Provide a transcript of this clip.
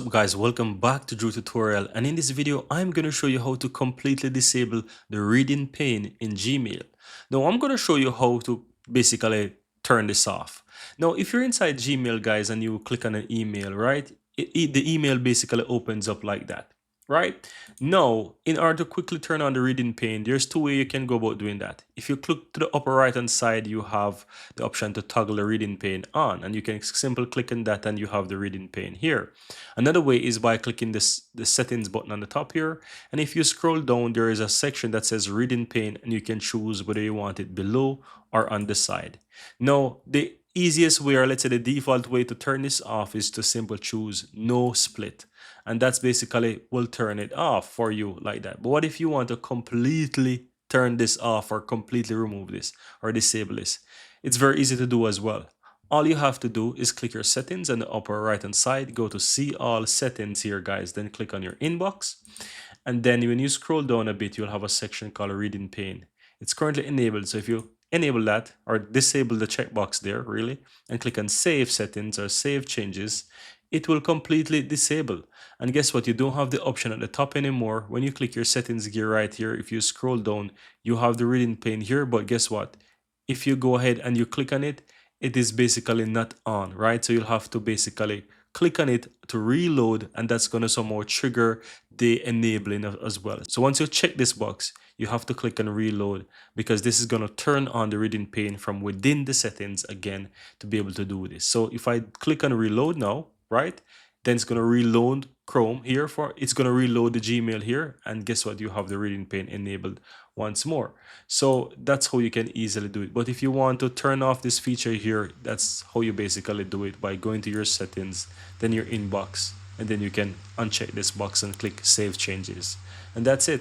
Up guys, welcome back to Drew Tutorial, and in this video I'm going to show you how to completely disable the reading pane in Gmail. Now I'm going to show you how to basically turn this off. Now if you're inside Gmail guys and you click on an email, right, the email basically opens up like that, right? Now in order to quickly turn on the reading pane, there's two ways you can go about doing that. If you click to the upper right hand side, you have the option to toggle the reading pane on, and you can simply click on that and you have the reading pane here. Another way is by clicking the settings button on the top here, and if you scroll down there is a section that says reading pane, and you can choose whether you want it below or on the side. Now the easiest way, or let's say the default way to turn this off, is to simply choose no split, and that's basically will turn it off for you like that. But what if you want to completely turn this off or completely remove this or disable this? It's very easy to do as well. All you have to do is click your settings on the upper right hand side, go to see all settings here guys, then click on your inbox, and then when you scroll down a bit you'll have a section called reading pane. It's currently enabled, so if you enable that or disable the checkbox there really and click on save settings or save changes, it will completely disable. And guess what, you don't have the option at the top anymore. When you click your settings gear right here, if you scroll down you have the reading pane here, but guess what, if you go ahead and you click on it, it is basically not on, right? So you'll have to basically click on it to reload, and that's going to somehow trigger the enabling as well. So once you check this box, you have to click on reload, because this is going to turn on the reading pane from within the settings again to be able to do this. So if I click on reload now, right, then it's going to reload Chrome here, for it's going to reload the Gmail here, and guess what, you have the reading pane enabled once more. So that's how you can easily do it. But if you want to turn off this feature here, that's how you basically do it, by going to your settings, then your inbox, and then you can uncheck this box and click save changes, and that's it.